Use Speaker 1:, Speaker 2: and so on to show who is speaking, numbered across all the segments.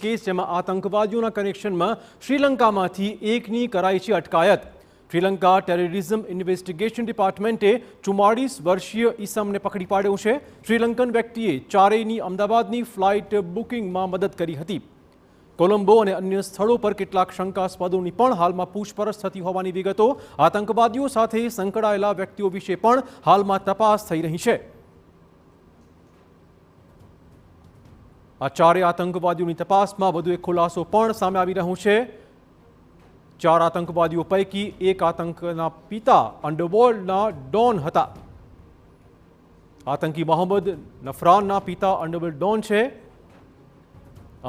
Speaker 1: Case जेमां आतंकवादीओना कनेक्शनमां श्रीलंकामांथी एकनी कराई छे अटकायत। श्रीलंका टेररिज्म इन्वेस्टिगेशन डिपार्टमेंटे 44 वर्षीय ईसમને પકડી પાડ્યો છે। શ્રીલંકન વ્યક્તિએ ચારેયની અમદાવાદની ફ્લાઇટ બુકિંગમાં મદદ કરી હતી। કોલંબો અને અન્ય સ્થળો પર કેટલાક શંકાસ્પદોની પણ હાલમાં પૂછપરછ થતી હોવાની વિગતો। આતંકવાદીઓ સાથે સંકળાયેલા વ્યક્તિઓ વિશે પણ હાલમાં તપાસ થઈ રહી છે। આ ચારે આતંકવાદીઓની તપાસમાં વધુ એક ખુલાસો પણ સામે આવી રહ્યો છે। 4 આતંકવાદીઓ પૈકી એક આતંકના પિતા અંડરવર્લ્ડના ડોન હતા। આતંકી મોહમ્મદ નફરાનના પિતા અંડરવર્લ્ડ ડોન છે।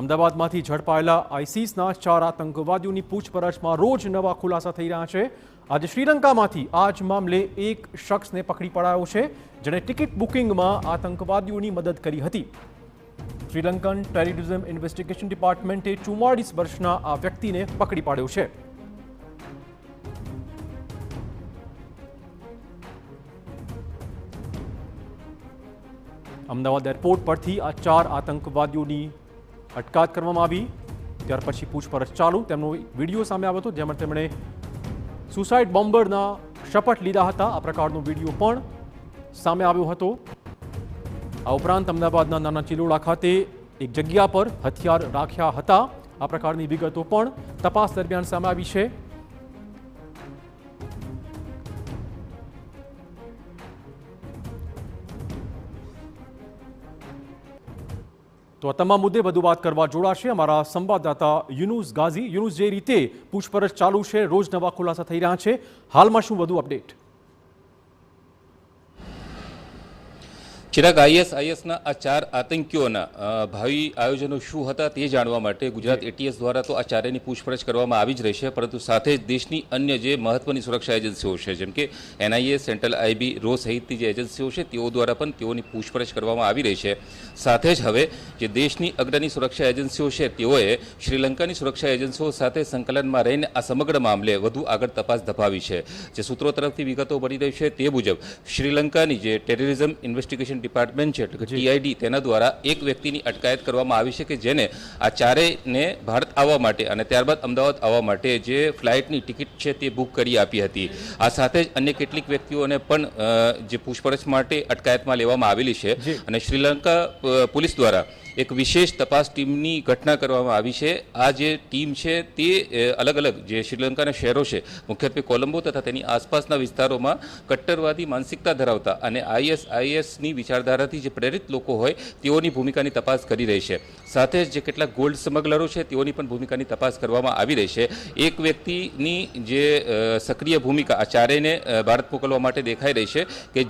Speaker 1: અમદાવાદમાંથી ઝડપાયેલા આઈસીસના 4 આતંકવાદીઓની પૂછપરછમાં રોજ નવા ખુલાસા થઈ રહ્યા છે। આજે શ્રીલંકામાંથી આ જ મામલે એક શખ્સને પકડી પડાયો છે, જેણે ટિકિટ બુકિંગમાં આતંકવાદીઓની મદદ કરી હતી। શ્રીલંકન ટેરરિઝમ ઇન્વેસ્ટિગેશન ડિપાર્ટમેન્ટે 44 વર્ષના આ વ્યક્તિને પકડી પાડ્યો છે। અમદાવાદ એરપોર્ટ પરથી આ 4 આતંકવાદીઓની અટકાયત કરવામાં આવી। ત્યાર પછી પૂછપરછ ચાલુ। તેમનો વિડીયો સામે આવ્યો હતો, જેમાં તેમણે સુસાઇડ બોમ્બરના શપથ લીધા હતા। આ પ્રકારનો વિડીયો પણ સામે આવ્યો હતો। આ ઉપરાંત અમદાવાદના નાના ચિલોડા ખાતે એક જગ્યા પર હથિયાર રાખ્યા હતા। આ પ્રકારની વિગતો પણ તપાસ દરમિયાન સામે આવી છે। તો આ તમામ મુદ્દે વધુ વાત કરવા જોડાશે અમારા સંવાદદાતા યુનુસ ગાઝી। યુનુસ, જે રીતે પૂછપરછ ચાલુ છે, રોજ નવા ખુલાસા થઈ રહ્યા છે, હાલમાં શું વધુ અપડેટ?
Speaker 2: ચિરાગ, આઈએસઆઈએસના આ 4 આતંકીઓના ભાવિ આયોજનો શું હતા તે જાણવા માટે ગુજરાત એટીએસ દ્વારા તો આ ચારેયની પૂછપરછ કરવામાં આવી જ રહેશે, પરંતુ સાથે જ દેશની અન્ય જે મહત્વની સુરક્ષા એજન્સીઓ છે, જેમ કે એનઆઈએ, સેન્ટ્રલ આઈબી, રો સહિતની જે એજન્સીઓ છે તેઓ દ્વારા પણ તેઓની પૂછપરછ કરવામાં આવી રહી છે। સાથે જ હવે જે દેશની અગ્રણી સુરક્ષા એજન્સીઓ છે તેઓએ શ્રીલંકાની સુરક્ષા એજન્સીઓ સાથે સંકલનમાં રહીને આ સમગ્ર મામલે વધુ આગળ તપાસ ધપાવી છે। જે સૂત્રો તરફથી વિગતો મળી રહી છે તે મુજબ શ્રીલંકાની જે ટેરરિઝમ ઇન્વેસ્ટિગેશન ડિપાર્ટમેન્ટ છે, ટીઆઈડી, તેના દ્વારા એક વ્યક્તિની અટકાયત કરવામાં આવી છે કે જેને આ ચારેયને ભારત આવવા માટે અને ત્યારબાદ અમદાવાદ આવવા માટે જે ફ્લાઇટની ટિકિટ છે તે બુક કરી આપી હતી। આ સાથે જ અન્ય કેટલીક વ્યક્તિઓને પણ જે પૂછપરછ માટે અટકાયતમાં લેવામાં આવેલી છે અને શ્રીલંકા પોલીસ દ્વારા એક વિશેષ તપાસ ટીમની ઘટના કરવામાં આવી છે। આ જે ટીમ છે તે અલગ અલગ જે શ્રીલંકાના શહેરો છે, મુખ્યત્વે કોલંબો તથા તેની આસપાસના વિસ્તારોમાં કટ્ટરવાદી માનસિકતા ધરાવતા અને આઈએસની વિચારધારાથી જે પ્રેરિત લોકો હોય તેઓની ભૂમિકાની તપાસ કરી રહી છે। સાથે જ જે કેટલાક ગોલ્ડ સ્મગલરો છે તેઓની પણ ભૂમિકાની તપાસ કરવામાં આવી રહી છે। એક વ્યક્તિની જે સક્રિય ભૂમિકા આ ચારેયને ભારત મોકલવા માટે દેખાઈ રહી છે કે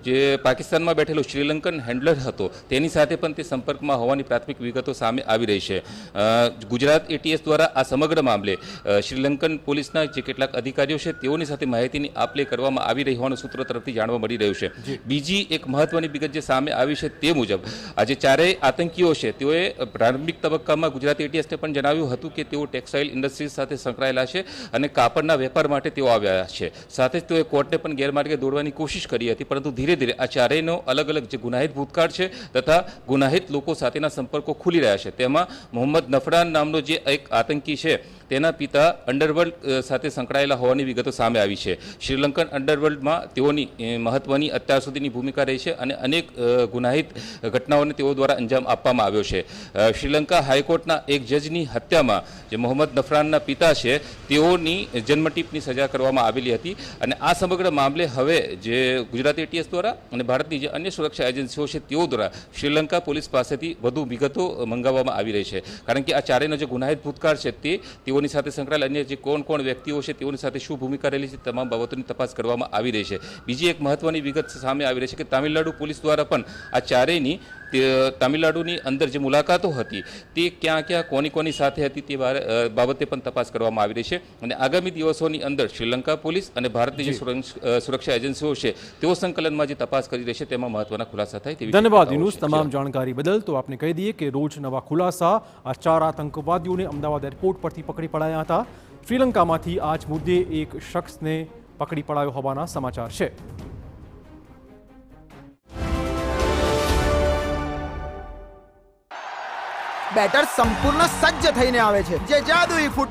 Speaker 2: જે પાકિસ્તાનમાં બેઠેલો શ્રીલંકન હેન્ડલર હતો તેની સાથે પણ તે સંપર્કમાં હોવાની પ્રાથમિક વિગતો સામે આવી રહી છે। ગુજરાત એટીએસ દ્વારા આ સમગ્ર મામલે શ્રીલંકન પોલીસના જે કેટલાક અધિકારીઓ છે તેઓની સાથે માહિતીની આપ-લે કરવામાં આવી રહી હોવાનું સૂત્રો તરફથી જાણવા મળી રહ્યું છે। બીજી એક મહત્વની વિગત જે સામે આવી છે તે મુજબ આ જે ચારેય આતંકીઓ છે તેઓએ પ્રારંભિક તબક્કામાં ગુજરાત એટીએસને પણ જણાવ્યું હતું કે તેઓ ટેક્સટાઇલ ઇન્ડસ્ટ્રીઝ સાથે સંકળાયેલા છે અને કાપડના વેપાર માટે તેઓ આવ્યા છે। સાથે જ તેઓએ કોર્ટને પણ ગેરમાર્ગે દોરવાની કોશિશ કરી હતી, પરંતુ ધીરે ધીરે આ ચારેયનો અલગ અલગ જે ગુનાહિત ભૂતકાળ છે તથા ગુનાહિત લોકો સાથેના સંપર્કો ખુલી રહ્યા છે। તેમાં મોહમ્મદ નફરાન નામનો જે એક આતંકી છે તેના પિતા અંડરવર્લ્ડ સાથે સંકળાયેલા હોવાની વિગતો સામે આવી છે। શ્રીલંકન અંડરવર્લ્ડમાં તેઓની મહત્વની અત્યાર સુધીની ભૂમિકા રહી છે અને અનેક ગુનાહિત ઘટનાઓને તેઓ દ્વારા અંજામ આપવામાં આવ્યો છે। શ્રીલંકા હાઈકોર્ટના એક જજની હત્યામાં જે મોહમ્મદ નફરાનના પિતા છે તેઓની જન્મટીપની સજા કરવામાં આવેલી હતી અને આ સમગ્ર મામલે હવે જે ગુજરાત એટીએસ દ્વારા અને ભારતની જે અન્ય સુરક્ષા એજન્સીઓ છે તેઓ દ્વારા શ્રીલંકા પોલીસ પાસેથી વધુ વિગતો મંગાવવામાં આવી રહી છે, કારણ કે આ ચારેયનો જે ગુનાહિત ભૂતકાળ છે તેઓની સાથે સંકળાયેલ અન્ય જે કોણ વ્યક્તિઓ છે તેઓની સાથે શું ભૂમિકા રહેલી છે તમામ બાબતોની તપાસ કરવામાં આવી રહી છે। બીજી એક મહત્વની વિગત સામે આવી રહી છે કે તામિલનાડુ પોલીસ દ્વારા પણ આ ચારેયની તામિલનાડુની અંદર જે મુલાકાતો હતી તે ક્યાં ક્યાં કોની સાથે હતી તે બાબતે પણ તપાસ કરવામાં આવી રહી છે અને આગામી દિવસોની અંદર શ્રીલંકા પોલીસ અને ભારતની જે સુરક્ષા એજન્સીઓ છે તેઓ સંકલનમાં જે તપાસ કરી રહી છે તેમાં મહત્વના ખુલાસા થાય તેવી
Speaker 1: ધન્યવાદ યુનુસ તમામ જાણકારી બદલ। તો આપને કહી દઈએ કે રોજ નવા ખુલાસા। આ 4 આતંકવાદીઓને અમદાવાદ એરપોર્ટ પરથી પકડી પડાયા હતા। શ્રીલંકામાંથી આ જ મુદ્દે એક શખ્સને પકડી પડાયો હોવાના સમાચાર છે।
Speaker 3: બેટર સંપૂર્ણ સજ્જ થઈને આવે છે જે જાદુઈ ફૂટ